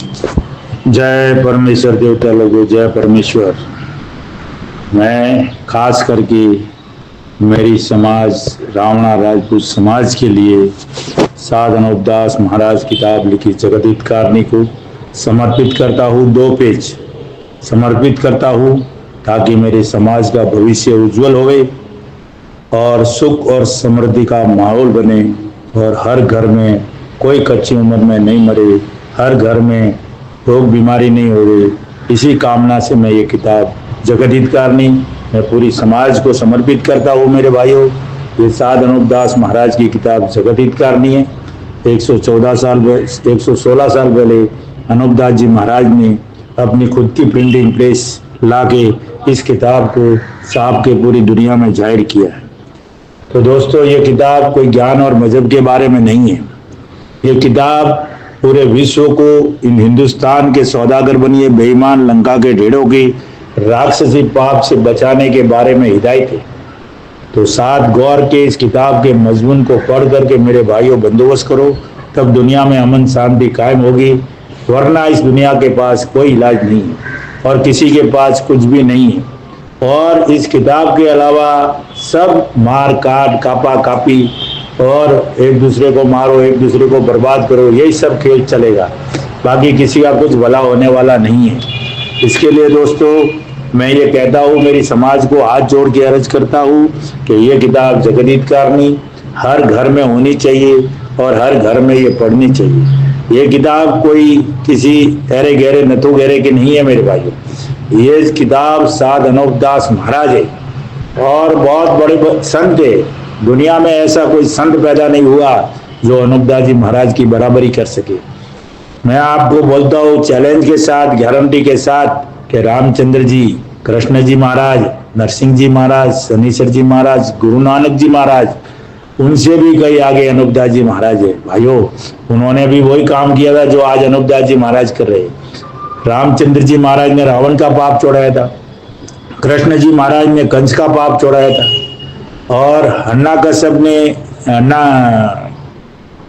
जय परमेश्वर देवता लोगों, जय परमेश्वर। मैं खास करके मेरी समाज रावणा राजपूत समाज के लिए साध अनूपदास महाराज किताब लिखी जगत हितकारणी को समर्पित करता हूँ। 2 पेज समर्पित करता हूँ ताकि मेरे समाज का भविष्य उज्जवल होवे और सुख और समृद्धि का माहौल बने और हर घर में कोई कच्ची उम्र में नहीं मरे, हर घर में रोग बीमारी नहीं हो रही। इसी कामना से मैं ये किताब जगत हितकारणी मैं पूरी समाज को समर्पित करता हूँ। मेरे भाइयों, ये साध अनूपदास महाराज की किताब जगत हितकारणी है। 116 साल पहले अनूपदास जी महाराज ने अपनी खुद की प्रिंटिंग प्रेस लाके इस किताब को छाप के पूरी दुनिया में जाहिर किया है। तो दोस्तों, ये किताब कोई ज्ञान और मजहब के बारे में नहीं है। ये किताब पूरे विश्व को इन हिंदुस्तान के सौदागर बनिए बेईमान लंका के ढेड़ों की राक्षसी पाप से बचाने के बारे में हिदायत है। तो साथ गौर के इस किताब के मजमून को पढ़ करके मेरे भाइयों बंदोबस्त करो, तब दुनिया में अमन शांति कायम होगी। वरना इस दुनिया के पास कोई इलाज नहीं है और किसी के पास कुछ भी नहीं है। और इस किताब के अलावा सब मार काट कापा कापी और एक दूसरे को मारो, एक दूसरे को बर्बाद करो, यही सब खेल चलेगा। बाकी किसी का कुछ भला होने वाला नहीं है। इसके लिए दोस्तों, मैं ये कहता हूँ, मेरी समाज को हाथ जोड़ के अर्ज करता हूँ कि ये किताब जगत हितकारणी हर घर में होनी चाहिए और हर घर में ये पढ़नी चाहिए। ये किताब कोई किसी अरे गहरे नथु गहरे की नहीं है मेरे भाइयों। ये किताब साध अनूपदास महाराज है और बहुत बड़े संत है। दुनिया में ऐसा कोई संत पैदा नहीं हुआ जो अनूपदास जी महाराज की बराबरी कर सके। मैं आपको बोलता हूँ चैलेंज के साथ, गारंटी के साथ कि रामचंद्र जी, कृष्ण जी महाराज, नरसिंह जी महाराज, शनिश्चर जी महाराज, गुरु नानक जी महाराज, उनसे भी कई आगे अनूपदास जी महाराज है। भाइयों, उन्होंने भी वही काम किया था जो आज अनूपदास जी महाराज कर रहे हैं। रामचंद्र जी महाराज ने रावण का पाप छोड़ाया था, कृष्ण जी महाराज ने कंस का पाप छोड़ाया था और हन्नाकश्यप ने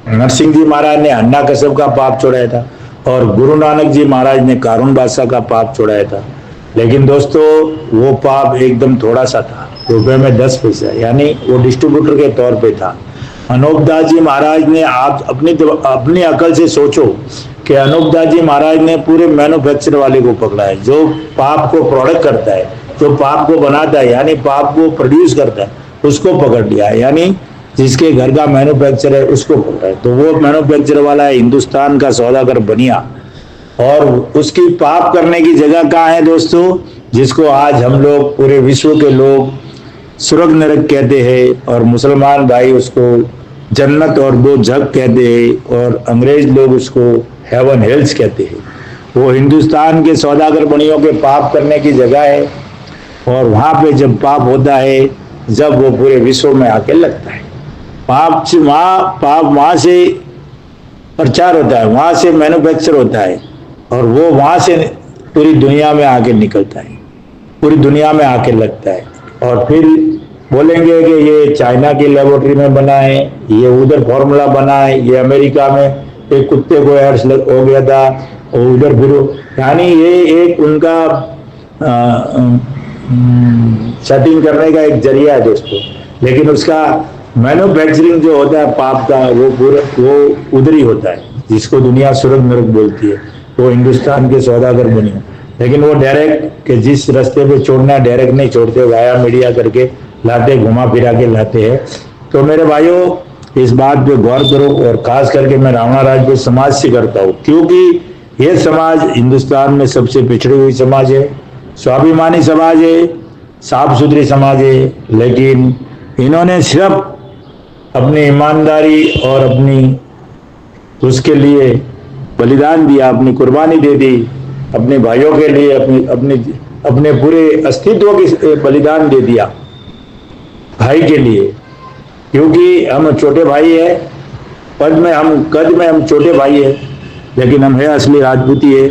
नरसिंह जी महाराज ने हन्नाकश्यप का पाप छोड़ाया था और गुरु नानक जी महाराज ने कारून बादशाह का पाप छोड़ाया था। लेकिन दोस्तों, वो पाप एकदम थोड़ा सा था, रुपए में 10 पैसा, यानी वो डिस्ट्रीब्यूटर के तौर पे था। अनूपदास जी महाराज ने, आप अपनी अकल से सोचो कि अनूपदास जी महाराज ने पूरे मैन्युफैक्चर वाले को पकड़ा है, जो पाप को प्रोडक्ट करता है, जो पाप को बनाता है, यानी पाप को प्रोड्यूस करता है, उसको पकड़ लिया है। यानी जिसके घर का मैन्युफैक्चर है उसको पकड़ा है। तो वो मैन्युफैक्चर वाला है हिंदुस्तान का सौदागर बनिया। और उसकी पाप करने की जगह कहाँ है दोस्तों? जिसको आज हम लोग पूरे विश्व के लोग स्वर्ग नरक कहते हैं और मुसलमान भाई उसको जन्नत और दो जग कहते हैं और अंग्रेज लोग उसको हेवन हेल्स कहते हैं। वो हिंदुस्तान के सौदागर बनियों के पाप करने की जगह है और वहाँ पे जब पाप होता है, जब वो पूरे विश्व में आके लगता है। पाप वहाँ से प्रचार होता है, वहाँ से मैन्युफैक्चर होता है और वो वहाँ से पूरी दुनिया में आके निकलता है, पूरी दुनिया में आके लगता है। और फिर बोलेंगे कि ये चाइना की लेबोरेटरी में बना है, ये उधर फॉर्मूला बना है, ये अमेरिका में एक कुत्ते को एड्स हो गया था और उधर फिर, यानी ये एक उनका सेटिंग करने का एक जरिया है दोस्तों। लेकिन उसका मैन्युफैक्चरिंग जो होता है पाप का, वो उधर ही होता है, जिसको दुनिया स्वर्ग नरक बोलती है। वो हिंदुस्तान के सौदागर बनी, लेकिन वो डायरेक्ट के जिस रास्ते पे छोड़ना है डायरेक्ट नहीं छोड़ते, वाया मीडिया करके लाते, घुमा फिरा के लाते हैं। तो मेरे भाइयों, इस बात पे गौर करो और खास करके मैं रावणा राजपूत समाज से करता हूँ, क्योंकि ये समाज हिंदुस्तान में सबसे पिछड़ी हुई समाज है, स्वाभिमानी समाज है, साफ सुथरी समाज है। लेकिन इन्होंने सिर्फ अपनी ईमानदारी और अपनी उसके लिए बलिदान दिया, अपनी कुर्बानी दे दी, अपने भाइयों के लिए अपने पूरे अस्तित्व के बलिदान दे दिया भाई के लिए। क्योंकि हम छोटे भाई है, कद में हम छोटे भाई है, लेकिन हम है असली राजपूती है।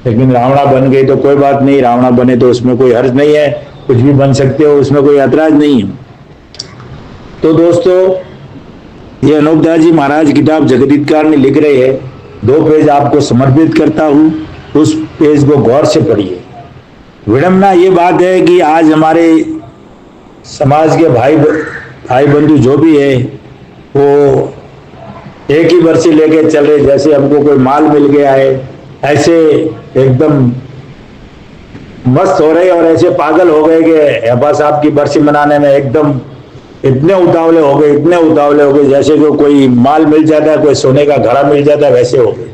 लेकिन रावणा बन गए तो कोई बात नहीं, रावणा बने तो उसमें कोई हर्ज नहीं है, कुछ भी बन सकते हो, उसमें कोई ऐतराज नहीं है। तो दोस्तों, ये अनूपदास जी महाराज किताब जगत हितकारणी लिख रहे हैं। 2 पेज आपको समर्पित करता हूँ, उस पेज को गौर से पढ़िए। विडंबना ये बात है कि आज हमारे समाज के भाई बंधु जो भी है वो एक ही बरसी लेके चल रहे, जैसे हमको कोई माल मिल गया है, ऐसे एकदम मस्त हो रहे और ऐसे पागल हो गए कि हेबा साहब की बरसी मनाने में एकदम इतने उतावले हो गए जैसे कि कोई माल मिल जाता है, कोई सोने का घड़ा मिल जाता है, वैसे हो गए।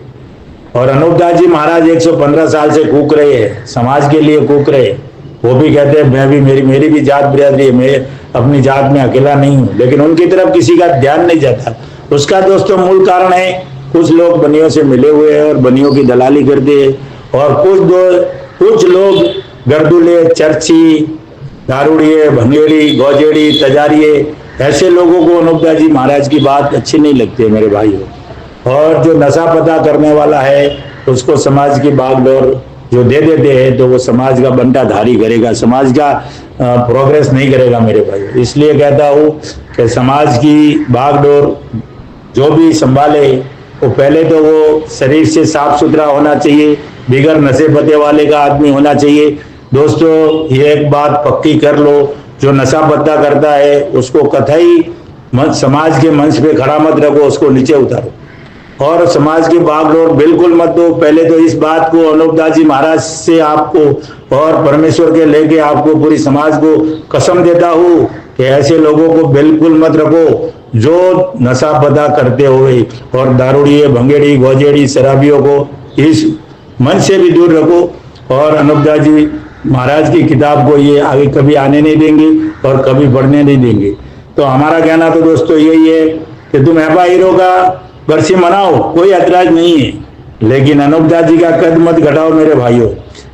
और अनूपदास जी महाराज 115 साल से कूक रहे हैं, समाज के लिए कूक रहे। वो भी कहते हैं मैं भी मेरी भी जात बिरादरी है, मैं अपनी जात में अकेला नहीं हूँ, लेकिन उनकी तरफ किसी का ध्यान नहीं जाता। उसका दोस्तों मूल कारण है कुछ लोग बनियों से मिले हुए हैं और बनियों की दलाली करते हैं, और कुछ लोग गर्दुले, चर्ची, दारूड़िए, भंगेड़ी, गौजेड़ी, तजारिए, ऐसे लोगों को अनूपदास जी महाराज की बात अच्छी नहीं लगती है मेरे भाइयों। और जो नशा पता करने वाला है उसको समाज की बागडोर जो दे देते हैं तो वो समाज का बंटाधारी करेगा, समाज का प्रोग्रेस नहीं करेगा मेरे भाई। इसलिए कहता हूँ कि समाज की बागडोर जो भी संभाले वो पहले तो वो शरीर से साफ सुथरा होना चाहिए, बिगर नशे पते वाले का आदमी होना चाहिए। दोस्तों ये एक बात पक्की कर लो, जो नशा पत्ता करता है उसको कतई समाज के मंच पे खड़ा मत रखो, उसको नीचे उतारो और समाज की बागडोर बिल्कुल मत दो। पहले तो इस बात को अनूपदास जी महाराज से आपको और परमेश्वर के लेके आपको पूरी समाज को कसम देता हूँ कि ऐसे लोगों को बिल्कुल मत रखो जो नशा पता करते हुए, और दारूड़िए, भंगेड़ी, गौजेड़ी, शराबियों को इस मन से भी दूर रखो। और अनूपदास जी महाराज की किताब को ये आगे कभी आने नहीं देंगे और कभी पढ़ने नहीं देंगे। तो हमारा कहना तो दोस्तों यही है कि तुम हेबा हीरो का बरसी मनाओ, कोई ऐतराज नहीं है, लेकिन अनूपदास जी का कद मत घटाओ मेरे भाइयों।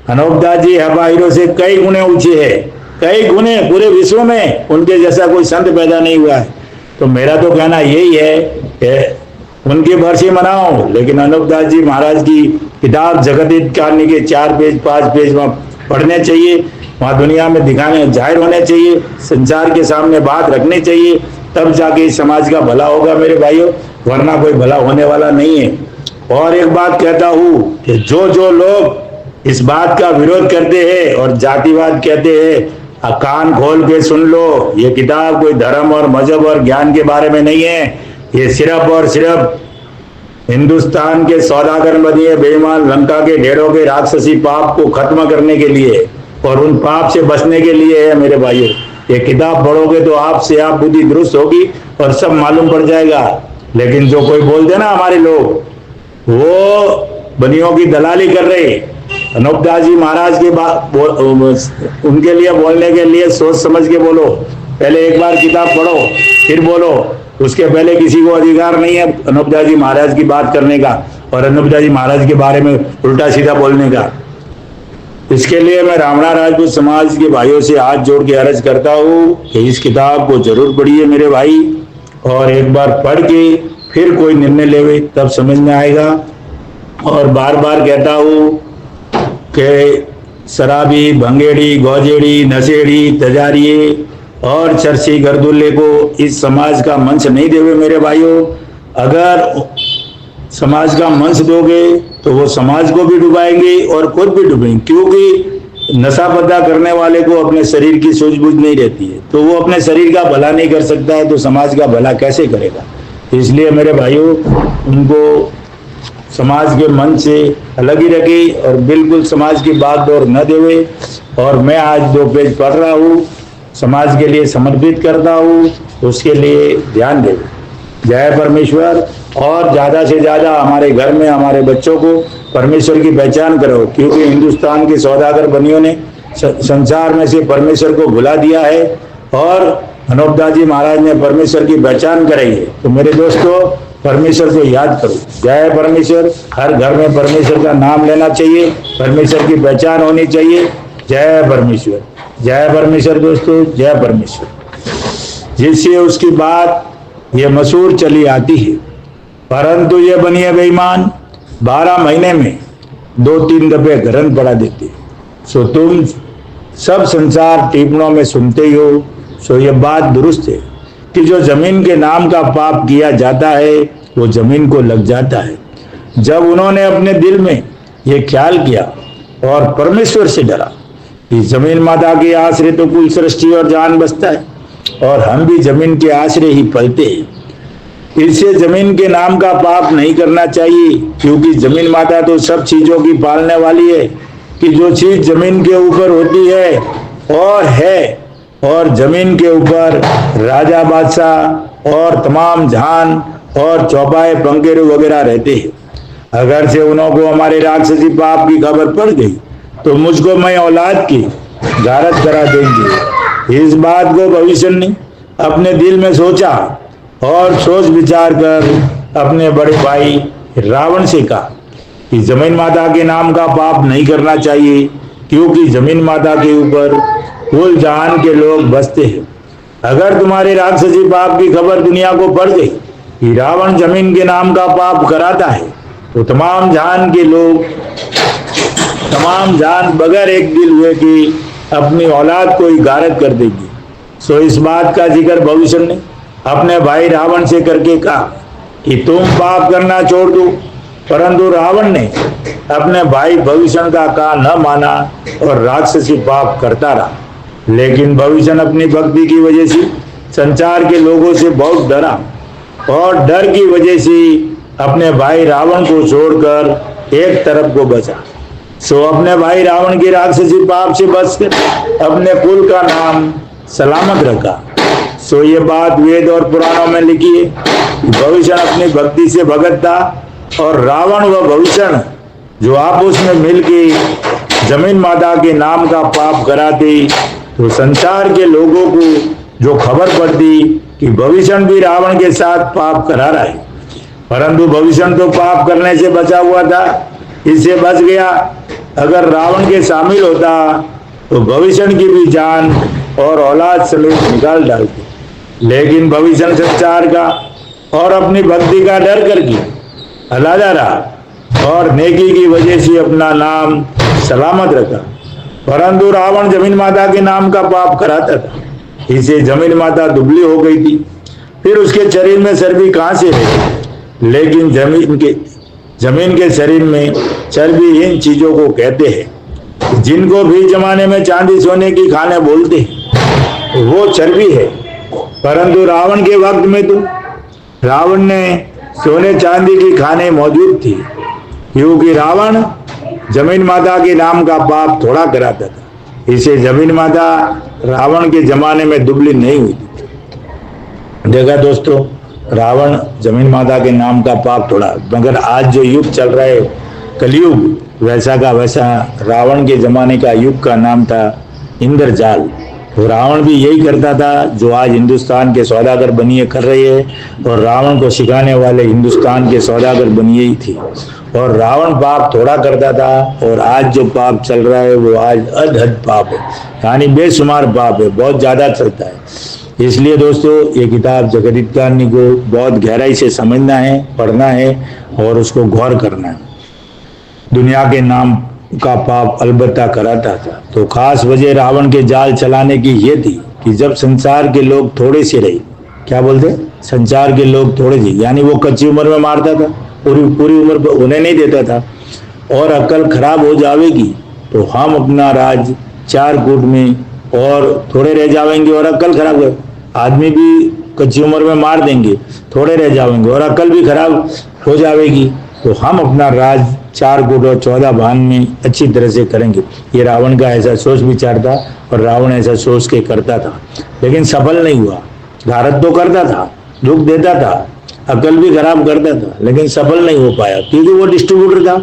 अनूपदास जी हेबा हीरो से कई गुने ऊंचे है, कई गुने, पूरे विश्व में उनके जैसा कोई संत पैदा नहीं हुआ है। तो मेरा तो कहना यही है कि उनकी बरसी मनाओ, लेकिन अनूपदास जी महाराज की किताब जगत हित कहानी के 4 पेज 5 पेज वहाँ पढ़ने चाहिए, वहाँ दुनिया में दिखाने जाहिर होने चाहिए, संसार के सामने बात रखनी चाहिए, तब जाके इस समाज का भला होगा मेरे भाइयों, वरना कोई भला होने वाला नहीं है। और एक बात कहता हूँ कि जो लोग इस बात का विरोध करते हैं और जातिवाद कहते हैं, कान खोल के सुन लो, ये किताब कोई धर्म और मजहब और ज्ञान के बारे में नहीं है, ये सिर्फ और सिर्फ हिंदुस्तान के सौदागर बनिए बेईमान लंका के ढेरों के राक्षसी पाप को खत्म करने के लिए और उन पाप से बचने के लिए है मेरे भाइयों। ये किताब पढ़ोगे तो आपसे आप बुद्धि दुरुस्त होगी और सब मालूम पड़ जाएगा। लेकिन जो कोई बोलते ना हमारे लोग, वो बनियों की दलाली कर रहे। अनूपदास जी महाराज के उनके लिए बोलने के लिए सोच समझ के बोलो, पहले एक बार किताब पढ़ो फिर बोलो, उसके पहले किसी को अधिकार नहीं है अनूपदास जी महाराज की बात करने का और अनूपदास जी महाराज के बारे में उल्टा सीधा बोलने का। इसके लिए मैं रामणा राजपूत समाज के भाइयों से हाथ जोड़ के अर्ज करता हूँ कि इस किताब को जरूर पढ़िए मेरे भाई, और एक बार पढ़ के फिर कोई निर्णय लेवे तब समझ में आएगा। और बार बार कहता हूँ कि शराबी, भंगेड़ी, गौजेड़ी, नशेड़ी, तजारिए और चर्ची गर्दुल्ले को इस समाज का मंच नहीं देवे मेरे भाइयों। अगर समाज का मंच दोगे तो वो समाज को भी डुबाएंगे और खुद भी डूबेंगे, क्योंकि नशा पता करने वाले को अपने शरीर की सूझबूझ नहीं रहती है, तो वो अपने शरीर का भला नहीं कर सकता है, तो समाज का भला कैसे करेगा। इसलिए मेरे भाइयों उनको समाज के मन से अलग ही रखे और बिल्कुल समाज की बागडोर न देवे। और मैं आज 2 पेज पढ़ रहा हूँ, समाज के लिए समर्पित करता हूँ, उसके लिए ध्यान देवे। जय परमेश्वर। और ज़्यादा से ज़्यादा हमारे घर में हमारे बच्चों को परमेश्वर की पहचान करो, क्योंकि हिंदुस्तान के सौदागर बनियों ने संसार में से परमेश्वर को भुला दिया है और अनूपदास जी महाराज ने परमेश्वर की पहचान कराई है। तो मेरे दोस्तों परमेश्वर को याद करो। जय परमेश्वर। हर घर में परमेश्वर का नाम लेना चाहिए, परमेश्वर की पहचान होनी चाहिए। जय परमेश्वर, जय परमेश्वर दोस्तों, जय परमेश्वर। जिससे उसकी बात ये मशहूर चली आती है, परंतु ये बनिए बेईमान 12 महीने में 2-3 दफे ग्रहण पढ़ा देते। सो तुम सब संसार टिप्पणों में सुनते ही हो। सो ये बात दुरुस्त है कि जो जमीन के नाम का पाप किया जाता है वो जमीन को लग जाता है, जब उन्होंने अपने दिल में ये ख्याल किया और परमेश्वर से डरा कि जमीन माता के आश्रय तो कुल सृष्टि और जान बसता है, और हम भी जमीन के आश्रय ही पलते हैं। इससे जमीन के नाम का पाप नहीं करना चाहिए, क्योंकि जमीन माता तो सब चीजों की पालने वाली है कि जो चीज जमीन के ऊपर होती है और जमीन के ऊपर राजा बादशाह और तमाम जहान और चौपाए पंखेरु वगैरह रहते हैं। अगर से उनको हमारे राक्षसी पाप की खबर पड़ गई तो मुझको मैं औलाद की गारत करा देंगी। इस बात को भविष्य ने अपने दिल में सोचा और सोच विचार कर अपने बड़े भाई रावण से कहा कि जमीन माता के नाम का पाप नहीं करना चाहिए, क्योंकि जमीन माता के ऊपर कुल जहान के लोग बसते हैं। अगर तुम्हारे राक्षसी पाप की खबर दुनिया को पड़ गई कि रावण जमीन के नाम का पाप कराता है, तो तमाम जहान के लोग, तमाम जान बगैर एक दिल हुए कि अपनी औलाद को ही गारत कर देगी। सो इस बात का जिक्र भविष्य ने अपने भाई रावण से करके कहा कि तुम पाप करना छोड़ दो, परंतु रावण ने अपने भाई भविष्य का कहा न माना और राक्षसी पाप करता रहा। लेकिन भविष्य अपनी भक्ति की वजह से संसार के लोगों से बहुत डरा और डर की वजह से अपने भाई रावण को छोड़कर एक तरफ को बचा। सो अपने भाई रावण के राक्षसी पाप से बचकर अपने कुल का नाम सलामत रखा। सो ये बात वेद और पुराणों में लिखी है। भविष्य अपनी भक्ति से भगत था और रावण व भविष्य जो आपस में मिलके जमीन माता के नाम का पाप कराते, तो संसार के लोगों को जो खबर पड़ती कि भविष्य भी रावण के साथ पाप करा रहा है, परंतु भविष्य तो पाप करने से बचा हुआ था, इससे बच गया। अगर रावण के शामिल होता तो भविष्य की भी जान और औलाद समेत निकाल डालते। लेकिन भविष्य संसार का और अपनी भक्ति का डर करके अलग रहा और नेकी की वजह से अपना नाम सलामत रखा, परंतु रावण जमीन माता के नाम का पाप कराता था, इसे जमीन माता दुबली हो गई थी। फिर उसके शरीर में चर्बी कहाँ से रही? लेकिन जमीन के शरीर में चर्बी इन चीजों को कहते हैं जिनको भी जमाने में चांदी सोने की खाने बोलते हैं, वो चर्बी है। परंतु रावण के वक्त में तो रावण ने सोने चांदी की खाने मौजूद थी, क्योंकि रावण जमीन माता के नाम का पाप थोड़ा कराता था। इसे जमीन माता रावण के जमाने में दुबली नहीं हुई थी। देखा दोस्तों, रावण जमीन माता के नाम का पाप थोड़ा, मगर आज जो युग चल रहा है कलयुग, वैसा का वैसा रावण के जमाने का युग का नाम था इंद्रजाल। तो रावण भी यही करता था जो आज हिंदुस्तान के सौदागर बनिए कर रहे हैं, और रावण को सिखाने वाले हिंदुस्तान के सौदागर बनिए ही थे। और रावण पाप थोड़ा करता था, और आज जो पाप चल रहा है वो आज अधहद पाप है, यानी बेशुमार पाप है, बहुत ज़्यादा चलता है। इसलिए दोस्तों ये किताब जगदीप कानी को बहुत गहराई से समझना है, पढ़ना है और उसको गौर करना है। दुनिया के नाम का पाप अलबत्ता कराता था। तो खास वजह रावण के जाल चलाने की ये थी कि जब संसार के लोग थोड़े से रहे, क्या बोलते, संसार के लोग थोड़े से, यानी वो कच्ची उम्र में मारता था, पूरी उम्र उन्हें नहीं देता था, और अकल खराब हो जाएगी तो हम अपना राज चार कूट में और थोड़े रह जाएंगे, और अकल खराब है, आदमी भी कच्ची उम्र में मार देंगे, थोड़े रह जाएंगे और अकल भी खराब हो जाएगी, तो हम अपना राज चार कूट और 14 भान में अच्छी तरह से करेंगे। ये रावण का ऐसा सोच विचार था, और रावण ऐसा सोच के करता था, लेकिन सफल नहीं हुआ। घारत तो करता था, दुख देता था, अकल भी खराब करता था, लेकिन सफल नहीं हो पाया, क्योंकि वो डिस्ट्रीब्यूटर था।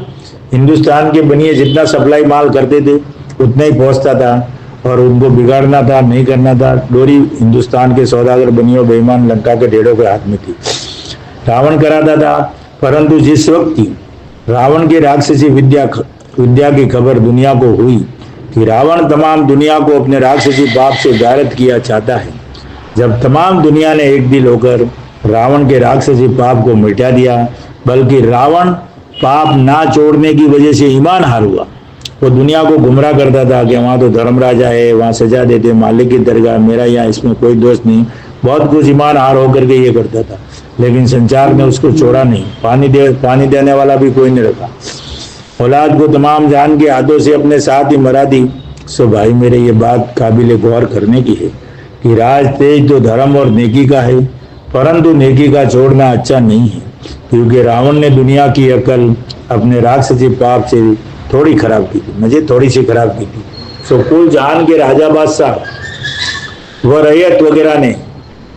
हिंदुस्तान के बनिए जितना सप्लाई माल करते थे उतना ही पहुंचता था, और उनको बिगाड़ना था, नहीं करना था। डोरी हिंदुस्तान के सौदागर बनियों बेईमान लंका के ढेरों के हाथ में थी। रावण कराता था, परंतु जिस वक्त रावण के राक्षसी विद्या की खबर दुनिया को हुई कि रावण तमाम दुनिया को अपने राक्षसी पाप से गारत किया चाहता है, जब तमाम दुनिया ने एक दिल होकर रावण के राक्षसी पाप को मिटा दिया, बल्कि रावण पाप ना छोड़ने की वजह से ईमान हार हुआ। वो दुनिया को गुमराह करता था कि वहाँ तो धर्म राजा है, वहाँ सजा देते, मालिक की दरगाह, मेरा यहाँ इसमें कोई दोष नहीं, बहुत कुछ ईमान हार होकर के ये करता था। लेकिन संसार ने उसको छोड़ा नहीं। पानी देने वाला भी कोई नहीं रखा। औलाद को तमाम जान के हाथों से अपने साथ ही मरा दी। सो भाई मेरे, ये बात काबिल गौर करने की है कि राज तेज तो धर्म और नेकी का है, परंतु नेकी का छोड़ना अच्छा नहीं है, क्योंकि रावण ने दुनिया की अकल अपने राक्षसी पाप से थोड़ी खराब की थी, मुझे थोड़ी सी खराब की थी। सो कुल जहान के राजा बादशाह व रैयत वगैरह ने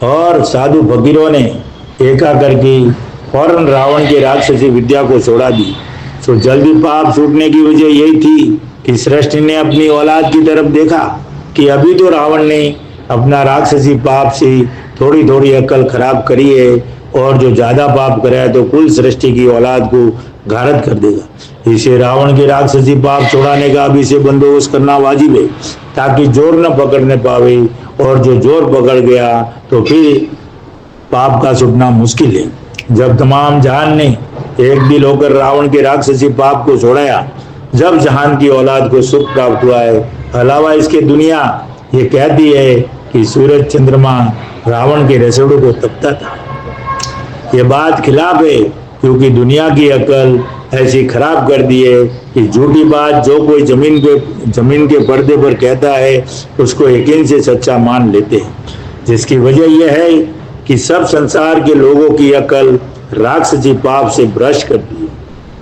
और साधु फकीरों ने एका करके फौरन रावण के राक्षसी विद्या को छोड़ा दी। सो जल्दी पाप छूटने की वजह यही थी कि सृष्टि ने अपनी औलाद की तरफ देखा कि अभी तो रावण ने अपना राक्षसी पाप से थोड़ी थोड़ी अकल खराब करी है, और जो ज्यादा पाप कराए तो कुल सृष्टि की औलाद को घारत कर देगा। इसे रावण के राक्षसी पाप छुड़ाने का अब इसे बंदोबस्त करना वाजिब है, ताकि जोर न पकड़ने पावे, और जो जोर पकड़ गया तो फिर पाप का छूटना मुश्किल है। जब तमाम जहान ने एक दिल होकर रावण के राक्षसी पाप को छोड़ाया, जब जहान की औलाद को सुख प्राप्त हुआ है। अलावा इसके दुनिया ये कहती है कि सूरज चंद्रमा रावण के रसोड़ों को तपता था। ये बात खिलाफ है, क्योंकि दुनिया की अकल ऐसी खराब कर दी है कि झूठी बात जो कोई जमीन के पर्दे पर कहता है उसको यकीन से सच्चा मान लेते हैं, जिसकी वजह यह है कि सब संसार के लोगों की अकल राक्षसी पाप से भ्रष्ट करती है,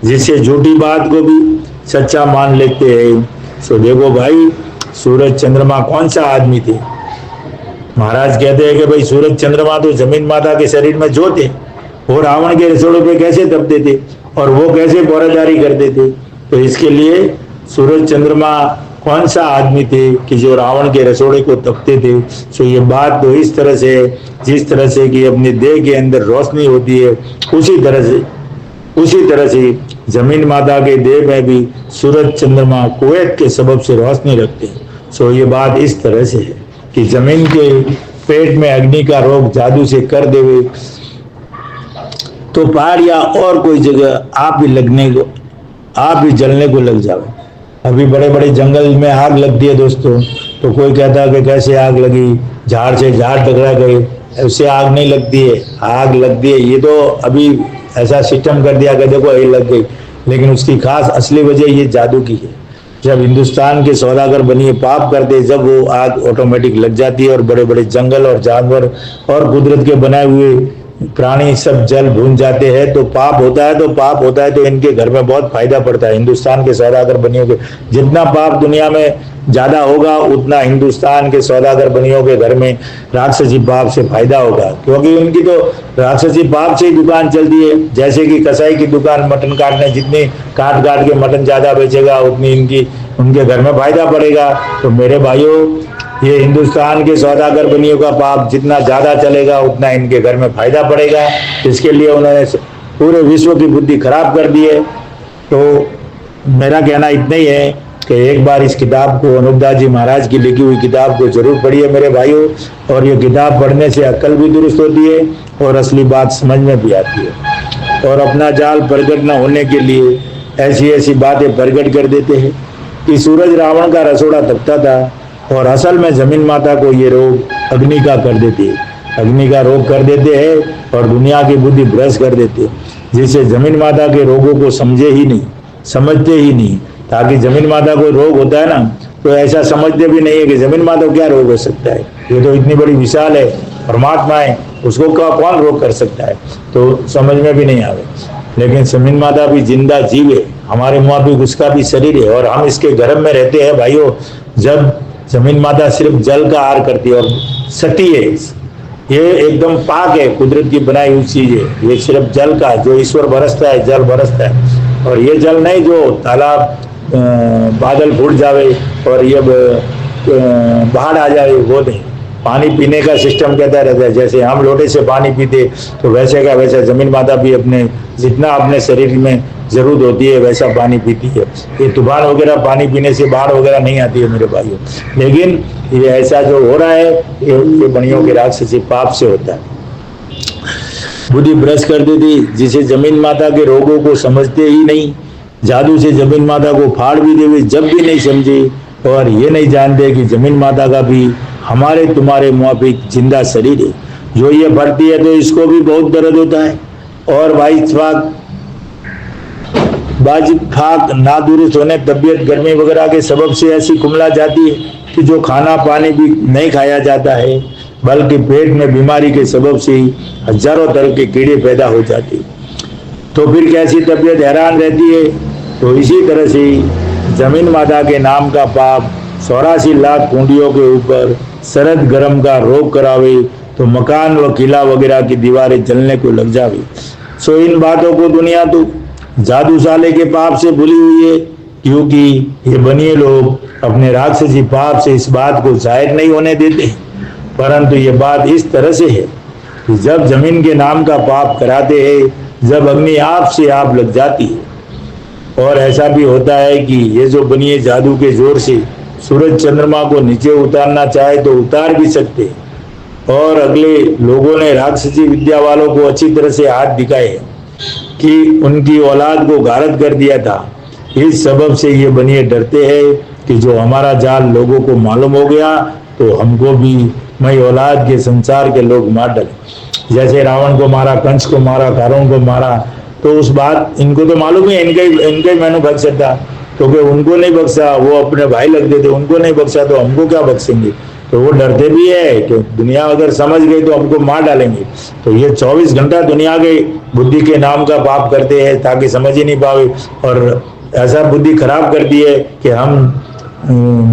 जिससे झूठी बात को भी सच्चा मान लेते हैं। सो देखो भाई, सूरज चंद्रमा कौन सा आदमी थे? महाराज कहते हैं कि भाई सूरज चंद्रमा तो जमीन माता के शरीर में जो थे, वो रावण के रसोड़ों पे कैसे तपते थे और वो कैसे पहरेदारी करते थे? तो इसके लिए सूरज चंद्रमा कौन सा आदमी थे कि जो रावण के रसोड़े को तपते थे? सो ये बात तो इस तरह से, जिस तरह से कि अपने देह के अंदर रोशनी होती है, उसी तरह से जमीन माता के देह में भी सूरज चंद्रमा कुवैत के सबब से रोशनी रखते हैं। सो ये बात इस तरह से है कि जमीन के पेट में अग्नि का रोग जादू से कर देवे तो पहाड़ या और कोई जगह आप भी जलने को लग जाओ। अभी बड़े बड़े जंगल में आग लगती है दोस्तों, तो कोई कहता है कि कैसे आग लगी, झाड़ से झाड़ टकरा गए, उससे आग नहीं लगती है। आग लगती है, ये तो अभी ऐसा सिस्टम कर दिया कि देखो ये लग गई, लेकिन उसकी खास असली वजह ये जादू की है। जब हिंदुस्तान के सौदागर बनिए पाप करते, जब वो आग ऑटोमेटिक लग जाती है और बड़े बड़े जंगल और जानवर और कुदरत के बनाए हुए प्राणी सब जल भून जाते हैं, तो पाप होता है तो इनके घर में बहुत फायदा पड़ता है। हिंदुस्तान के सौदागर बनियों के जितना पाप दुनिया में ज्यादा होगा, उतना हिंदुस्तान के सौदागर बनियों के घर में राक्षसी पाप से फायदा होगा, क्योंकि उनकी तो राक्षसी पाप से ही दुकान चलती है। जैसे कि कसाई की दुकान मटन काटने, जितनी काट के मटन ज्यादा बेचेगा उतनी उनके घर में फायदा पड़ेगा। तो मेरे भाइयों, ये हिंदुस्तान के सौदागर बनियों का पाप जितना ज्यादा चलेगा उतना इनके घर में फायदा पड़ेगा। इसके लिए उन्होंने पूरे विश्व की बुद्धि खराब कर दी है। तो मेरा कहना इतना ही है कि एक बार इस किताब को, अनुपदास जी महाराज की लिखी हुई किताब को जरूर पढ़िए मेरे भाइयों, और ये किताब पढ़ने से अक्ल भी दुरुस्त होती है और असली बात समझ में भी आती है। और अपना जाल प्रकट न होने के लिए ऐसी ऐसी बातें प्रकट कर देते हैं कि सूरज रावण का रसोड़ा तपता था, और असल में जमीन माता को ये रोग अग्नि का कर देते हैं, अग्नि का रोग कर देते हैं और दुनिया की बुद्धि भ्रष्ट कर देते हैं, जिससे जमीन माता के रोगों को समझते ही नहीं। ताकि जमीन माता को रोग होता है ना, तो ऐसा समझते भी नहीं है कि जमीन माता को क्या रोग हो सकता है, ये तो इतनी बड़ी विशाल है, परमात्मा है, उसको कौन रोग कर सकता है, तो समझ में भी नहीं आवे। लेकिन जमीन माता भी जिंदा जीव है, हमारे मुआफिक उसका भी शरीर है, और हम इसके गर्भ में रहते हैं भाइयों। जब जमीन माता सिर्फ जल का आहार करती है और सती है, ये एकदम पाक है, कुदरत की बनाई हुई चीज है। ये सिर्फ जल का, जो ईश्वर बरसता है, जल बरसता है, और ये जल नहीं जो तालाब बादल फूट जावे और ये बाढ़ आ जाए, वो नहीं। पानी पीने का सिस्टम कहता रहता है, जैसे हम लोटे से पानी पीते, तो वैसे का वैसा जमीन माता भी जितना अपने शरीर में जरूरत होती है वैसा पानी पीती है। ये तूफान वगैरह पानी पीने से बाढ़ वगैरह नहीं आती है मेरे भाइयों, लेकिन ये ऐसा जो हो रहा है ये बनियों के राक्षसी पाप से होता है। बुद्धि भ्रष्ट कर देती, जिसे जमीन माता के रोगों को समझते ही नहीं, जादू से जमीन माता को फाड़ भी देवे जब भी नहीं समझे, और ये नहीं जानते कि जमीन माता का भी हमारे तुम्हारे मुआफिक जिंदा शरीर है। जो ये भरती है तो इसको भी बहुत दर्द होता है। और भाई फाक नादुरुस्त होने, तबीयत गर्मी वगैरह के सबब से ऐसी कुमला जाती है कि जो खाना पानी भी नहीं खाया जाता है, बल्कि पेट में बीमारी के सबब से ही हजारों तरह के कीड़े पैदा हो जाते हैं। तो फिर कैसी तबीयत हैरान रहती है। तो इसी तरह से जमीन माता के नाम का पाप 84 लाख कुंडियों के ऊपर सरद गर्म का रोग करावे तो मकान व किला वगैरह की दीवारें जलने को लग जावे। सो इन बातों को दुनिया तो जादू साले के पाप से भूली हुई है, क्योंकि ये बनिए लोग अपने राक्षसी पाप से इस बात को जाहिर नहीं होने देते। परंतु ये बात इस तरह से है कि जब जमीन के नाम का पाप कराते हैं, जब अग्नि आप से आप लग जाती है। और ऐसा भी होता है कि ये जो बनिए जादू के जोर से सूरज चंद्रमा को नीचे उतारना चाहे तो उतार भी सकते। और अगले लोगों ने राक्षसी विद्या वालों को अच्छी तरह से हाथ दिखाए कि उनकी औलाद को गारद कर दिया था। इस सबब से ये बनिए डरते हैं कि जो हमारा जाल लोगों को मालूम हो गया तो हमको भी मई औलाद के संसार के लोग मार डाले। जैसे रावण को मारा, कंस को मारा, कारुण को मारा, तो उस बात इनको तो मालूम है इनके मैंने बख्श सकता, क्योंकि उनको नहीं बख्शा, वो अपने भाई लगते थे, उनको नहीं बख्शा तो हमको क्या बख्शेंगे। तो वो डरते भी है कि दुनिया अगर समझ गई तो हमको मार डालेंगे। तो ये 24 घंटा दुनिया के बुद्धि के नाम का पाप करते हैं ताकि समझ ही नहीं पावे। और ऐसा बुद्धि खराब कर दी है कि हम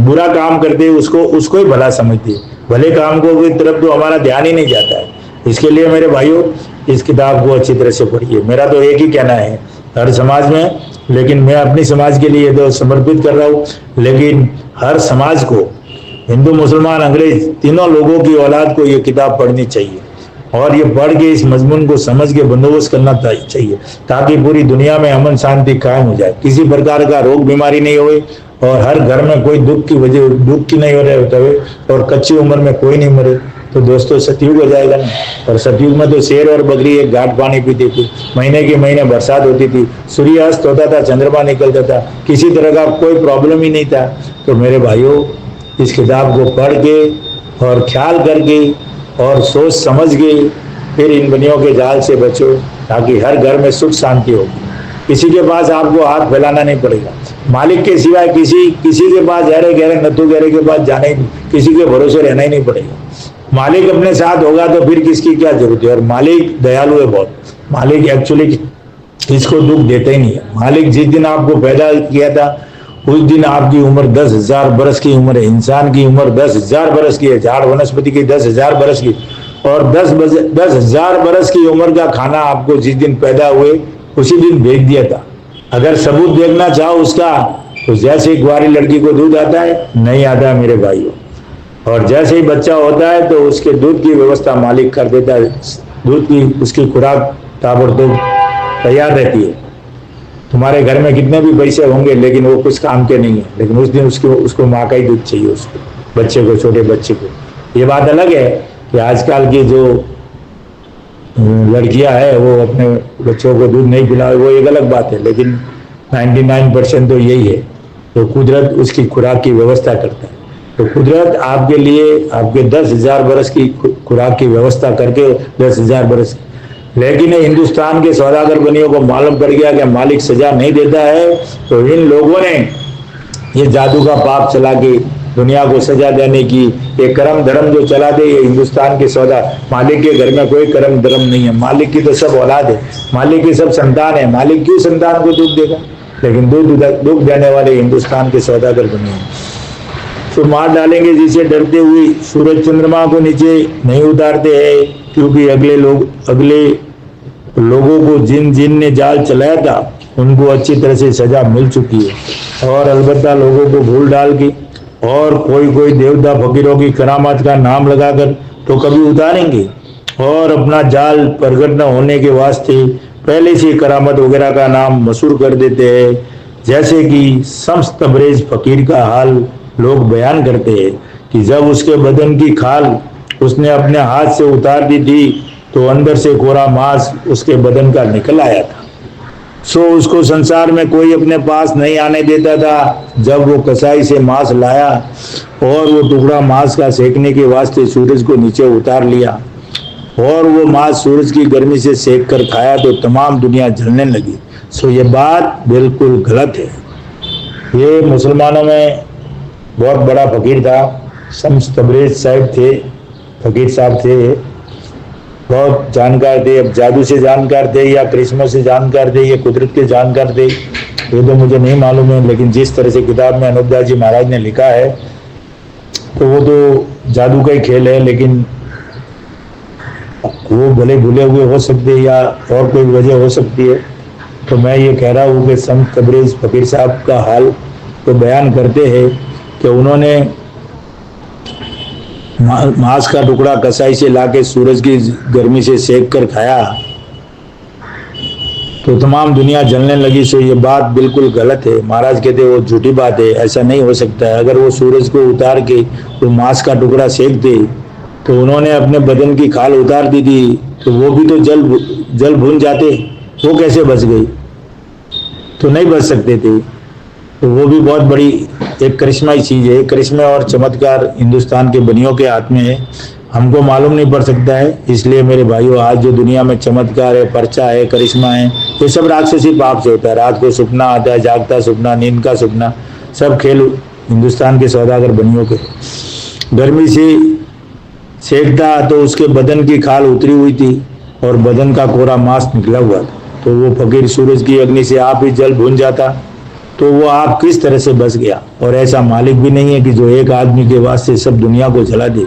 बुरा काम करते हैं उसको ही भला समझते हैं, भले काम को की तरफ तो हमारा ध्यान ही नहीं जाता है। इसके लिए मेरे भाइयों, इस किताब को अच्छी तरह से पढ़िए। मेरा तो एक ही कहना है हर समाज में, लेकिन मैं अपनी समाज के लिए तो समर्पित कर रहा हूँ, लेकिन हर समाज को, हिंदू मुसलमान अंग्रेज तीनों लोगों की औलाद को ये किताब पढ़नी चाहिए। और ये पढ़ के इस मजमून को समझ के बंदोबस्त करना चाहिए ताकि पूरी दुनिया में अमन शांति कायम हो जाए, किसी प्रकार का रोग बीमारी नहीं होए और हर घर में कोई दुख की नहीं हो रहे होते हुए और कच्ची उम्र में कोई नहीं मरे। तो दोस्तों सतयुग हो जाएगा ना। और सतयुग में तो शेर और बकरी एक घाट पानी पीती थी, महीने के महीने बरसात होती थी, सूर्य अस्त होता था, चंद्रमा निकलता था, किसी तरह का कोई प्रॉब्लम ही नहीं था। तो मेरे भाइयों, इस किताब को पढ़ के और ख्याल करके और सोच समझ के फिर इन बनियों के जाल से बचो, ताकि हर घर में सुख शांति होगी। किसी के पास आपको हाथ फैलाना नहीं पड़ेगा, मालिक के सिवाय किसी के पास गहरे गहरे नत्थु गहरे के पास जाने, किसी के भरोसे रहना ही नहीं पड़ेगा। मालिक अपने साथ होगा तो फिर किसकी क्या जरूरत है। और मालिक दयालु है बहुत। मालिक एक्चुअली इसको दुख देता ही नहीं है। मालिक जिस दिन आपको पैदा किया था उस दिन आपकी उम्र 10,000 बरस की उम्र है। इंसान की उम्र 10,000 बरस की है, झाड़ वनस्पति की 10,000 बरस की। और 10,000 बरस की उम्र का खाना आपको जिस दिन पैदा हुए उसी दिन भेज दिया था। अगर सबूत देखना चाहो उसका, तो जैसे ही कुंवारी लड़की को दूध आता है, नहीं आता है मेरे भाइयों, और जैसे ही बच्चा होता है तो उसके दूध की व्यवस्था मालिक कर देता है। दूध की उसकी खुराक ताबड़तोड़ तैयार रहती है। तुम्हारे घर में कितने भी पैसे होंगे लेकिन वो कुछ काम के नहीं है, लेकिन उस दिन उसको माँ का ही दूध चाहिए, उसको बच्चे को, छोटे बच्चे को। ये बात अलग है कि आजकल की जो लड़कियां है वो अपने बच्चों को दूध नहीं पिलाए, वो एक अलग बात है, लेकिन 99% तो यही है। तो कुदरत उसकी खुराक की व्यवस्था करता है। तो कुदरत आपके लिए आपके 10,000 बरस की खुराक की व्यवस्था करके 10,000 बरस, लेकिन हिंदुस्तान के सौदागर बनियों को मालूम पड़ गया कि मालिक सजा नहीं देता है, तो इन लोगों ने ये जादू का पाप चला के दुनिया को सजा देने की ये कर्म धर्म जो चला दे, ये हिंदुस्तान के सौदा। मालिक के घर में कोई कर्म धर्म नहीं है, मालिक की तो सब औलाद है, मालिक की सब संतान है। मालिक क्यों संतान को दुख देगा? लेकिन दुख देने वाले हिंदुस्तान के सौदागर बने हैं। तो मार डालेंगे जिसे डरते हुए सूरज चंद्रमा को नीचे नहीं उतारते हैं, क्योंकि अगले लोगों को जिन ने जाल चलाया था उनको अच्छी तरह से सजा मिल चुकी है। और अलबत्ता लोगों को भूल डाल के और कोई देवता फकीरों की करामात का नाम लगाकर तो कभी उतारेंगे, और अपना जाल प्रकट न होने के वास्ते पहले से करामत वगैरह का नाम मशहूर कर देते हैं। जैसे कि शम्स तबरेज फकीर का हाल लोग बयान करते हैं कि जब उसके बदन की खाल उसने अपने हाथ से उतार दी थी तो अंदर से कोरा मांस उसके बदन का निकल आया था। सो उसको संसार में कोई अपने पास नहीं आने देता था। जब वो कसाई से मांस लाया और वो टुकड़ा मांस का सेकने के वास्ते सूरज को नीचे उतार लिया, और वो मांस सूरज की गर्मी से सेक कर खाया तो तमाम दुनिया जलने लगी। सो ये बात बिल्कुल गलत है। ये मुसलमानों में बहुत बड़ा फकीर था, शम्स तबरेज साहब थे, फकीर साहब थे, बहुत जानकार थे। अब जादू से जानकार थे या करिश्मा से जानकार थे या कुदरत के जानकार थे, ये तो मुझे नहीं मालूम है, लेकिन जिस तरह से किताब में अनूपदास जी महाराज ने लिखा है तो वो तो जादू का ही खेल है, लेकिन वो भले भूले हुए हो सकते हैं या और कोई वजह हो सकती है। तो मैं ये कह रहा हूँ कि शम्स तबरेज फकीर साहब का हाल तो बयान करते हैं कि उन्होंने मांस का टुकड़ा कसाई से लाके सूरज की गर्मी से सेक कर खाया तो तमाम दुनिया जलने लगी। सो ये बात बिल्कुल गलत है। महाराज कहते वो झूठी बात है, ऐसा नहीं हो सकता है। अगर वो सूरज को उतार के वो मांस का टुकड़ा सेक दे तो उन्होंने अपने बदन की खाल उतार दी थी तो वो भी तो जल भून जाते, वो कैसे बच गई? तो नहीं बच सकते थे। तो वो भी बहुत बड़ी एक करिश्माई चीज़ है। करिश्मा और चमत्कार हिंदुस्तान के बनियों के हाथ में है, हमको मालूम नहीं पड़ सकता है। इसलिए मेरे भाइयों, आज जो दुनिया में चमत्कार है, पर्चा है, करिश्मा है, ये सब राक्षसी पाप से होता है। रात को सपना आता है, जागता सपना, नींद का सपना, सब खेल हिंदुस्तान के सौदागर बनियों के। गर्मी से सेकता तो उसके बदन की खाल उतरी हुई थी और बदन का कोरा मांस निकला हुआ था, तो वो फकीर सूरज की अग्नि से आप ही जल भून जाता तो वो आप किस तरह से बच गया? और ऐसा मालिक भी नहीं है कि जो एक आदमी के वास्ते सब दुनिया को जला दे।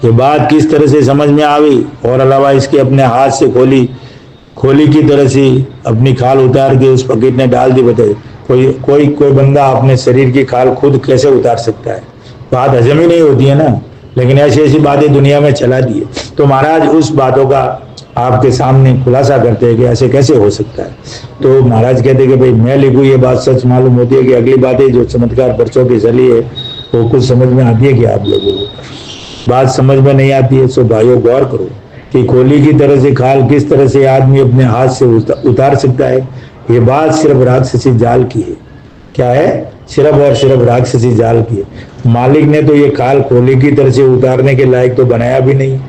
ये बात किस तरह से समझ में आई? और अलावा इसके अपने हाथ से खोली की तरह से अपनी खाल उतार के उस फकीर ने डाल दी। बताइए कोई बंदा अपने शरीर की खाल खुद कैसे उतार सकता है? बात हजम ही नहीं होती है ना। लेकिन ऐसी ऐसी बातें दुनिया में चला दी है। तो महाराज उस बातों का आपके सामने खुलासा करते हैं कि ऐसे कैसे हो सकता है। तो महाराज कहते हैं कि भाई मैं लिखूं ये बात सच मालूम होती है कि अगली बातें जो चमत्कार पर्चों की चली है वो कुछ समझ में आती है कि आप लोगों को बात समझ में नहीं आती है? सो भाइयों गौर करो कि कोली की तरह से खाल किस तरह से आदमी अपने हाथ से उतार सकता है। ये बात सिर्फ राक्षसी जाल की है। क्या है? सिर्फ और सिर्फ राक्षसी जाल की है। मालिक ने तो ये खाल कोली की तरह से उतारने के लायक तो बनाया भी नहीं।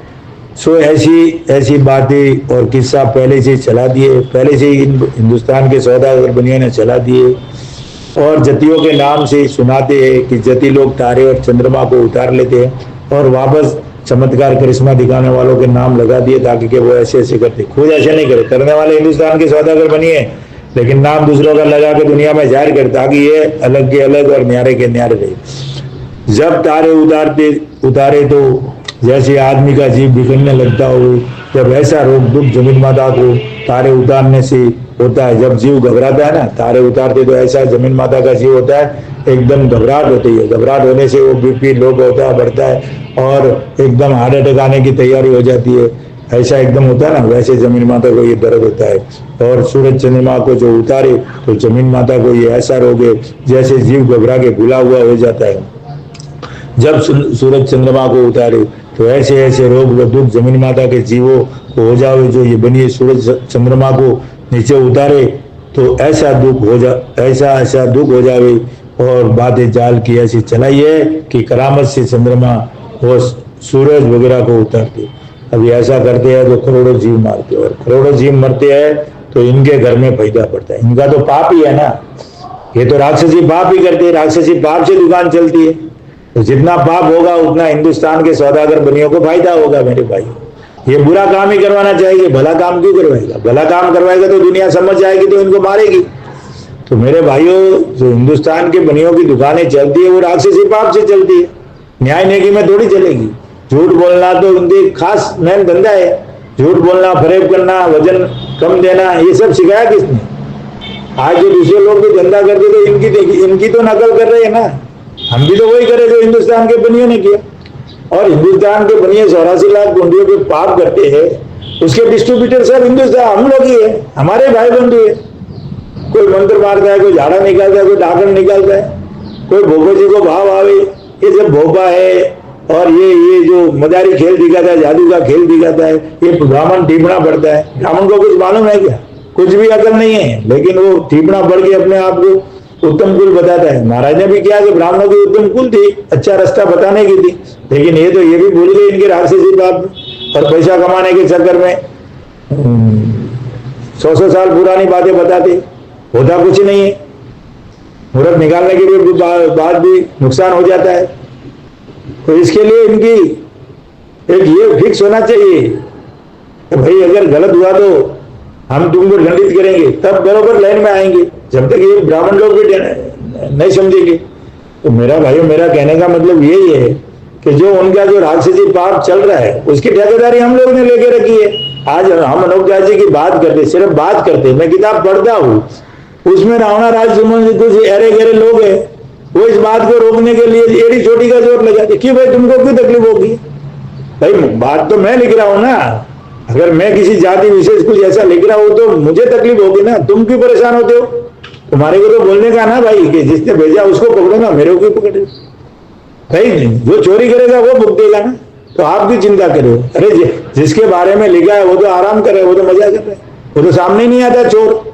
सो ऐसी बातें और किस्सा पहले से चला दिए, पहले से ही हिंदुस्तान के सौदागर बनियों ने चला दिए और जतियों के नाम से सुनाते हैं कि जति लोग तारे और चंद्रमा को उतार लेते हैं और वापस चमत्कार करिश्मा दिखाने वालों के नाम लगा दिए ताकि कि वो ऐसे ऐसे करते। खुद ऐसे नहीं करे, करने वाले हिंदुस्तान के सौदागर बनिए, लेकिन नाम दूसरों का लगा के दुनिया में जाहिर करते ताकि ये अलग के अलग और न्यारे के न्यारे रहे। जब तारे उतारे तो जैसे आदमी का जीव बिखरने लगता हो, जब ऐसा रोग दुख जमीन माता को तारे उतारने से होता है। जब जीव घबराता है ना, तारे उतारते तो ऐसा जमीन माता का जीव होता है, एकदम घबराहट होती है। घबराहट होने से वो बीपी लो होता है, बढ़ता है और एकदम हार्ट अटैक आने की तैयारी हो जाती है। ऐसा एकदम होता है ना, वैसे जमीन माता को ये दर्द होता है। और सूरज चंद्रमा को जो उतारे तो जमीन माता को ये ऐसा रोग है जैसे जीव घबरा के भूला हुआ हो जाता है। जब सूरज चंद्रमा को उतारे तो ऐसे ऐसे रोग व दुख जमीन माता के जीवों को हो जावे। जो ये बनिए सूरज चंद्रमा को नीचे उतारे तो ऐसा दुख हो जावे और बातें जाल की ऐसी चलाई है कि करामत से चंद्रमा और सूरज वगैरह को उतारते। अभी ऐसा करते हैं तो करोड़ों जीव मारते, और करोड़ों जीव मरते हैं तो इनके घर में फायदा पड़ता है। इनका तो पाप ही है ना, ये तो राक्षसी पाप ही करते हैं। राक्षसी पाप से दुकान चलती है, तो जितना पाप होगा उतना हिंदुस्तान के सौदागर बनियों को फायदा होगा। मेरे भाई ये बुरा काम ही करवाना चाहिए, भला काम क्यों करवाएगा? भला काम करवाएगा तो दुनिया समझ जाएगी तो इनको मारेगी। तो मेरे भाइयों, जो हिंदुस्तान के बनियों की दुकानें चलती है वो राक्षसी पाप से चलती है, न्याय नेकी में थोड़ी चलेगी। झूठ बोलना तो इनके खास मेन धंधा है। झूठ बोलना, फरेब करना, वजन कम देना, ये सब सिखाया किसने? आज जो दूसरे लोग भी धंधा करते तो इनकी तो नकल कर रहे हैं ना। हम भी तो वही करे जो हिंदुस्तान के बनियों ने किया। और हिंदुस्तान के बनिए 84 लाख गुंडियों के पाप करते हैं, उसके डिस्ट्रीब्यूटर सब हिंदुस्तान हम लोग ही है, हमारे भाई बंधु है। कोई मंत्र मारता है, कोई झाड़ा निकालता है, कोई डाकन निकालता है, कोई भोपा जी को भाव आवे। ये जब भोपा है और ये जो मदारी खेल दिखाता है, जादू का खेल दिखाता है, ये ब्राह्मण टीपना पड़ता है। ब्राह्मण को कुछ मालूम है क्या? कुछ भी अकल नहीं है, लेकिन वो टीपना पड़ के अपने आप को उत्तम कुल बताता है। महाराज ने भी किया कि ब्राह्मणों की उत्तम कुल थी, अच्छा रास्ता बताने की थी, लेकिन ये भी भूल गए इनके राक्षसी बाप। और पैसा कमाने के चक्कर में 100 साल पुरानी बातें बताते, होता कुछ नहीं है। मुहूर्त निकालने के भी बाद भी नुकसान हो जाता है। तो इसके लिए इनकी एक ये फिक्स होना चाहिए कि भाई अगर गलत हुआ तो हम तुमको दंडित करेंगे, तब बरोबर लाइन में आएंगे। जब तक ये ब्राह्मण लोग भी नहीं समझेंगे। तो मेरा भाइयों, मेरा कहने का मतलब यही है कि जो उनका जो राक्षसी पाप चल रहा है उसकी ठेकेदारी हम लोग ने लेके रखी है। आज हम अनोखदास जी की बात करते, सिर्फ बात करते, मैं किताब पढ़ता हूँ, उसमें रावणा राज कुछ अरे गहरे लोग हैं, वो इस बात को रोकने के लिए एड़ी चोटी का जोर लगाते कि भाई तुमको क्यों तकलीफ होगी। भाई बात तो मैं लिख रहा हूं ना, अगर मैं किसी जाति विशेष कुछ ऐसा लिख रहा हूं तो मुझे तकलीफ होगी ना, तुम क्यों परेशान होते हो। तुम्हारे को तो बोलने का ना भाई कि जिसने भेजा उसको पकड़ो ना, मेरे को पकड़े। भाई जो चोरी करेगा वो भुगतेगा ना, तो आप क्यों चिंता करो। अरे जिसके बारे में लिखा है वो तो आराम कर रहे, वो तो मजा कर रहे, वो तो सामने नहीं आता चोर,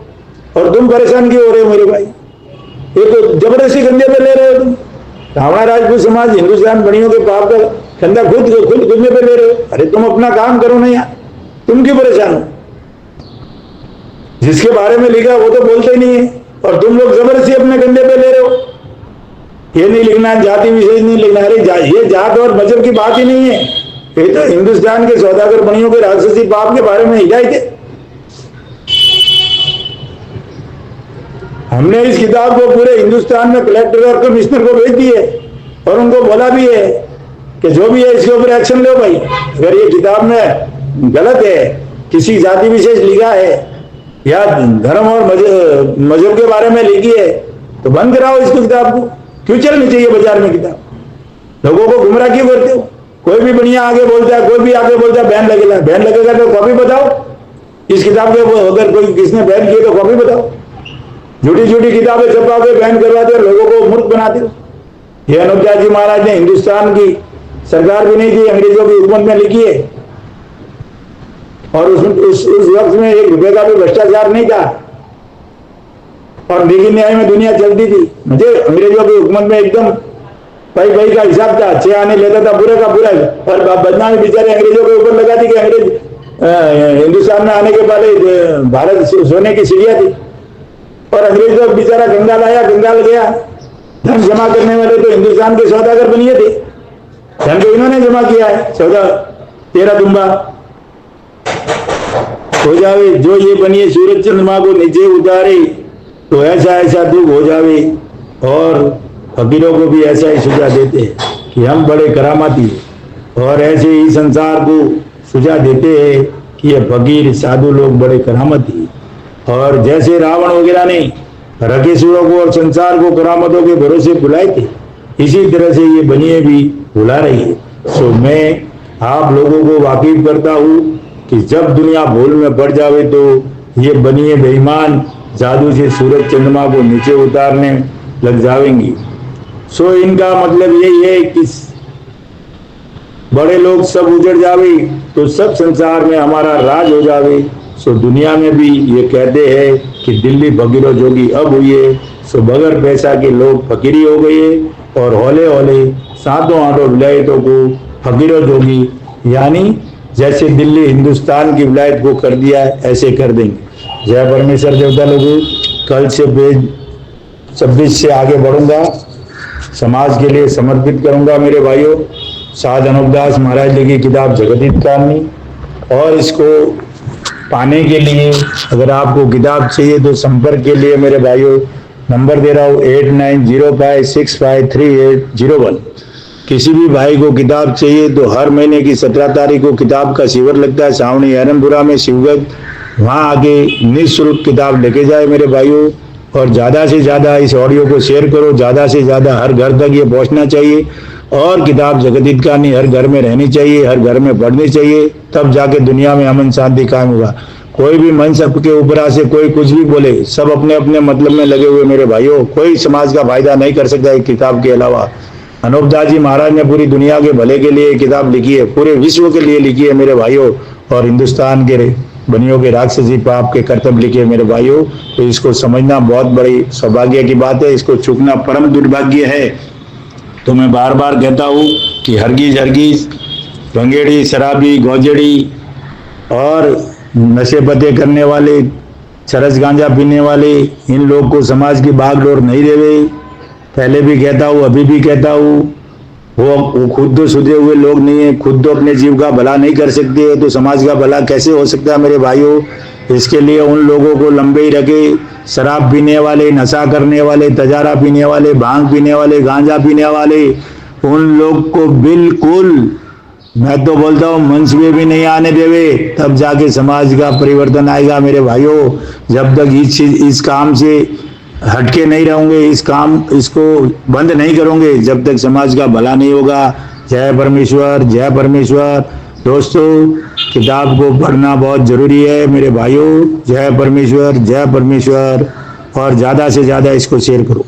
और तुम परेशान क्यों हो रहे हो मेरे भाई। ये तो जबरदस्ती कंधे पे ले रहे हो तुम। रावणा राजपूत समाज हिंदुस्तान बनियों के पाप का कंधा खुद कंधे पे ले रहे हो। अरे तुम अपना काम करो ना यार, तुम क्यों परेशान हो। जिसके बारे में लिखा वो तो बोलते ही नहीं है, और तुम लोग जबरदस्ती अपने कंधे पे ले रहे हो। ये नहीं लिखना, जाति विशेष नहीं लिखना। अरे ये जात और मजहब की बात ही नहीं है, ये तो हिंदुस्तान के सौदागर बनियों के राक्षसी पाप के बारे में हिदायत है। हमने इस किताब को पूरे हिंदुस्तान में कलेक्टर और कमिश्नर को भेज दी है, और उनको बोला भी है कि जो भी है इसके ऊपर एक्शन लो भाई। अगर ये किताब में गलत है, किसी जाति विशेष लिखा है या धर्म और मजहब के बारे में लिखी है, तो बंद कराओ इसको, किताब को। क्यों चलनी चाहिए बाजार में किताब। लोगों को गुमराह क्यों करते हो। कोई भी बढ़िया आगे बोलता है, कोई भी आगे बोलता है बैन लगेगा। बैन लगेगा तो कॉपी बताओ इस किताब के, अगर कोई किसने बैन किए तो कॉपी बताओ। झूठी झूठी किताबें छपा के बैन करवाते हो, लोगों को मूर्ख बनाते हो। ये अनोखदास जी महाराज ने हिंदुस्तान की सरकार भी नहीं थी, अंग्रेजों की हुकूमत में लिखी है, और उस वक्त में 1 रुपए का भी भ्रष्टाचार नहीं था, और नीति न्याय में दुनिया चलती थी। मुझे अंग्रेजों की हुकूमत में एकदम भाई का हिसाब था, 6 आने लेता था पूरे का पूरा, और बदनामी बेचारे अंग्रेजों के ऊपर लगा दी कि अंग्रेज हिंदुस्तान में आने के पहले भारत सोने की सीढ़ियां थी, और अंग्रेज लोग बेचारा गंगाल आया, गंगाल गया। धन जमा करने वाले तो हिंदुस्तान के सौदागर बनिए थे, धन तो इन्होंने जमा किया है। 13 दुम्बा हो जावे, जो ये बनिए सूरज चंद्रमा को नीचे उतारे, तो ऐसा ऐसा दुख हो जावे। और फकीरों को भी ऐसा ही सुझा देते हैं कि हम बड़े करामाती हैं, और ऐसे ही संसार को सुझा देते हैं कि ये फकीर साधु लोग बड़े करामती। और जैसे रावण वगैरह ने रकेसुरों को और संसार को करामतों के भरोसे बुलाए थे, इसी तरह से ये बनिए भी बुला रही है। सो मैं आप लोगों को वाकिफ करता हूँ कि जब दुनिया भूल में पड़ जावे तो ये बनिए बेईमान जादू से सूरज चंद्रमा को नीचे उतारने लग जाएंगी। सो इनका मतलब यही है कि बड़े लोग सब उजड़ जावे तो सब संसार में हमारा राज हो जावे। सो दुनिया में भी ये कहते हैं कि दिल्ली फकीरों जोगी अब हुई है। सो बगैर पैसा के लोग फकीरी हो गए, और हौले हौले सातों आठों विलायतों को फकीरों जोगी, यानी जैसे दिल्ली हिंदुस्तान की विलायत को कर दिया है ऐसे कर देंगे। जय परमेश्वर देवता लोगों, कल से पेज 26 से आगे बढ़ूंगा, समाज के लिए समर्पित करूंगा मेरे भाइयों। साध अनोखदास महाराज जी की किताब जगत कारणी, और इसको पाने के लिए अगर आपको किताब चाहिए तो संपर्क के लिए मेरे भाइयों नंबर दे रहा हूँ 8905653801। किसी भी भाई को किताब चाहिए तो हर महीने की 17 तारीख को किताब का शिविर लगता है सावनी हरनपुरा में शिवगंज, वहाँ आके निःशुल्क किताब लेके जाए मेरे भाइयों। और ज़्यादा से ज़्यादा इस ऑडियो को शेयर करो, ज़्यादा से ज़्यादा हर घर तक ये पहुँचना चाहिए। और किताब जगत कारणी हर घर में रहनी चाहिए, हर घर में पढ़नी चाहिए, तब जाके दुनिया में अमन शांति कायम होगा। कोई भी मन सबके ऊपर से कोई कुछ भी बोले, सब अपने अपने मतलब में लगे हुए मेरे भाइयों, कोई समाज का फायदा नहीं कर सकता है किताब के अलावा। अनोखदास जी महाराज ने पूरी दुनिया के भले के लिए किताब लिखी है, पूरे विश्व के लिए लिखी है मेरे भाइयों, और हिंदुस्तान के बनियों के राक्षसी पाप के कर्तव्य लिखे मेरे भाइयों। तो इसको समझना बहुत बड़ी सौभाग्य की बात है, इसको चूकना परम दुर्भाग्य है। तो मैं बार बार कहता हूँ कि हरगिज हरगिज भंगेड़ी, शराबी, गौजेड़ी और नशे पते करने वाले, चरस गांजा पीने वाले, इन लोग को समाज की बागडोर नहीं देवे। पहले भी कहता हूँ, अभी भी कहता हूँ, वो खुद तो सुधरे हुए लोग नहीं है, खुद तो अपने जीव का भला नहीं कर सकते, तो समाज का भला कैसे हो सकता है मेरे भाइयों। इसके लिए उन लोगों को लंबे ही रखे। शराब पीने वाले, नशा करने वाले, तजारा पीने वाले, भांग पीने वाले, गांजा पीने वाले, उन लोग को बिल्कुल, मैं तो बोलता हूँ, मंच में भी नहीं आने देवे। तब जाके समाज का परिवर्तन आएगा मेरे भाइयों। जब तक इस काम से हटके नहीं रहोगे, इसको बंद नहीं करोगे, जब तक समाज का भला नहीं होगा। जय परमेश्वर, जय परमेश्वर। दोस्तों, किताब को पढ़ना बहुत जरूरी है मेरे भाइयों। जय परमेश्वर, जय परमेश्वर। और ज्यादा से ज्यादा इसको शेयर करो।